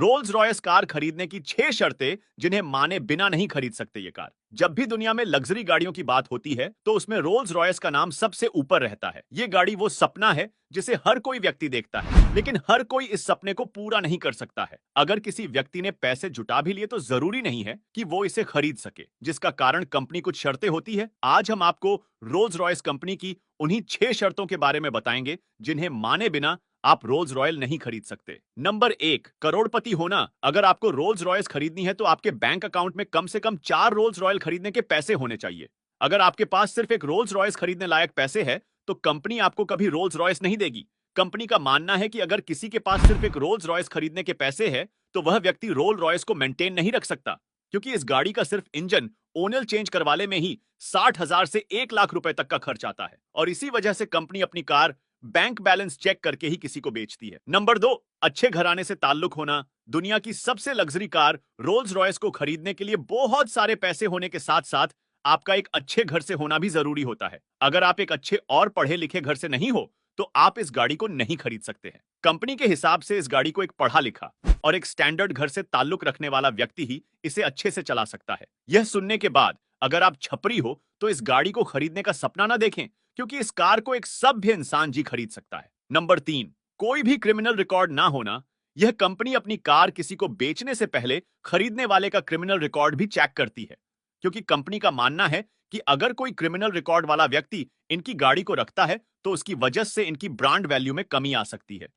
Rolls Royce car खरीदने की 6 शर्तें जिन्हें माने बिना नहीं खरीद सकते ये कार। जब भी दुनिया में लग्जरी गाड़ियों की बात होती है तो उसमें रोल्स रॉयस का नाम सबसे ऊपर रहता है। ये गाड़ी वो सपना है जिसे हर कोई व्यक्ति देखता है, लेकिन हर कोई इस सपने को पूरा नहीं कर सकता है। अगर किसी व्यक्ति ने पैसे जुटा भी लिए तो जरूरी नहीं है कि वो इसे खरीद सके, जिसका कारण कंपनी कुछ शर्तें होती है। आज हम आपको रोल्स रॉयस कंपनी की उन्हीं 6 शर्तों के बारे में बताएंगे जिन्हें माने बिना आप रोल्स रॉयल नहीं खरीद सकते। नंबर 1, करोड़पति होना। अगर आपको रोल्स रॉयस खरीदनी है तो आपके बैंक अकाउंट में कम से कम 4 रोल्स रॉयल खरीदने के पैसे होने चाहिए। अगर आपके पास सिर्फ एक रोल्स रॉयस खरीदने लायक पैसे है तो कंपनी आपको कभी रोल्स रॉयस नहीं देगी। कंपनी का मानना है कि अगर किसी के पास सिर्फ एक रोल्स रॉयस खरीदने के पैसे है तो वह व्यक्ति रोल रॉयस को मेंटेन नहीं रख सकता, क्योंकि इस गाड़ी का सिर्फ इंजन ओनल चेंज करवाने में ही 60,000 से 1 लाख रुपए तक का खर्च आता है, और इसी वजह से कंपनी अपनी कार बैंक बैलेंस चेक करके ही किसी को बेचती है। नंबर 2, अच्छे घराने से ताल्लुक होना। दुनिया की सबसे लग्जरी कार रोल्स रॉयस को खरीदने के लिए बहुत सारे पैसे होने के साथ साथ आपका एक अच्छे घर से होना भी जरूरी होता है। अगर आप एक अच्छे और पढ़े लिखे घर से नहीं हो तो आप इस गाड़ी को नहीं खरीद सकते हैं। कंपनी के हिसाब से इस गाड़ी को एक पढ़ा लिखा और एक स्टैंडर्ड घर से ताल्लुक रखने वाला व्यक्ति ही इसे अच्छे से चला सकता है। यह सुनने के बाद अगर आप छपरी हो तो इस गाड़ी को खरीदने का सपना ना देखें, क्योंकि इस कार को एक सभ्य इंसान जी खरीद सकता है। नंबर 3, कोई भी क्रिमिनल रिकॉर्ड ना होना। यह कंपनी अपनी कार किसी को बेचने से पहले खरीदने वाले का क्रिमिनल रिकॉर्ड भी चेक करती है, क्योंकि कंपनी का मानना है कि अगर कोई क्रिमिनल रिकॉर्ड वाला व्यक्ति इनकी गाड़ी को रखता है तो उसकी वजह से इनकी ब्रांड वैल्यू में कमी आ सकती है।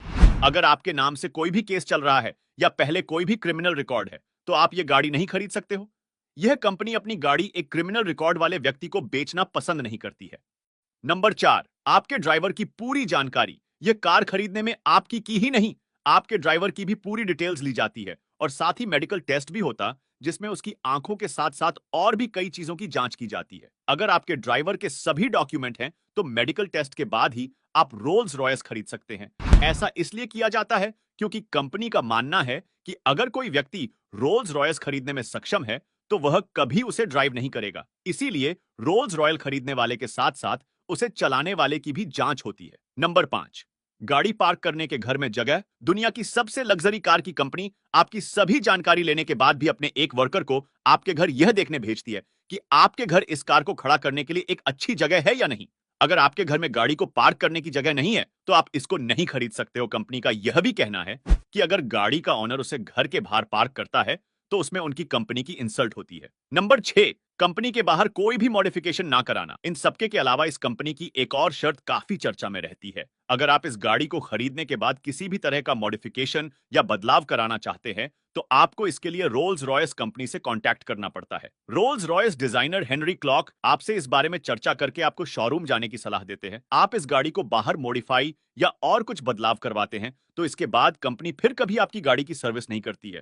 अगर आपके नाम से कोई भी केस चल रहा है या पहले कोई भी क्रिमिनल रिकॉर्ड है तो आप ये गाड़ी नहीं खरीद सकते हो। यह कंपनी अपनी गाड़ी एक क्रिमिनल रिकॉर्ड वाले व्यक्ति को बेचना पसंद नहीं करती है। नंबर 4, आपके ड्राइवर की पूरी जानकारी। यह कार खरीदने में आपकी की ही नहीं, आपके ड्राइवर की भी पूरी डिटेल्स ली जाती है और साथ ही मेडिकल टेस्ट भी होता, जिसमें उसकी आंखों के साथ साथ और भी कई चीजों की जांच की जाती है। अगर आपके ड्राइवर के सभी डॉक्यूमेंट हैं तो मेडिकल टेस्ट के बाद ही आप रोल्स रॉयस खरीद सकते हैं। ऐसा इसलिए किया जाता है क्योंकि कंपनी का मानना है कि अगर कोई व्यक्ति रोल्स रॉयस खरीदने में सक्षम है तो वह कभी उसे ड्राइव नहीं करेगा। इसीलिए रोल्स रॉयल खरीदने वाले के साथ साथ उसे चलाने वाले की भी जांच होती है। नंबर 5, गाड़ी पार्क करने के घर में जगह। दुनिया की सबसे लग्जरी कार की कंपनी आपकी सभी जानकारी लेने के बाद भी अपने एक वर्कर को आपके घर यह देखने भेजती है कि आपके घर इस कार को खड़ा करने के लिए एक अच्छी जगह है या नहीं। अगर आपके घर में गाड़ी को पार्क करने की जगह नहीं है तो आप इसको नहीं खरीद सकते हो। कंपनी का यह भी कहना है कि अगर गाड़ी का ओनर उसे घर के बाहर पार्क करता है तो उसमें उनकी कंपनी की इंसल्ट होती है। नंबर 6, कंपनी के बाहर कोई भी मॉडिफिकेशन ना कराना। इन सबके के अलावा इस कंपनी की एक और शर्त काफी चर्चा में रहती है। अगर आप इस गाड़ी को खरीदने के बाद किसी भी तरह का मॉडिफिकेशन या बदलाव कराना चाहते हैं तो आपको इसके लिए रोल्स रॉयस कंपनी से कांटेक्ट करना पड़ता है। Rolls Royce designer Henry clock आपसे इस बारे में चर्चा करके आपको शोरूम जाने की सलाह देते हैं। आप इस गाड़ी को बाहर मॉडिफाई या और कुछ बदलाव करवाते हैं तो इसके बाद कंपनी फिर कभी आपकी गाड़ी की सर्विस नहीं करती है।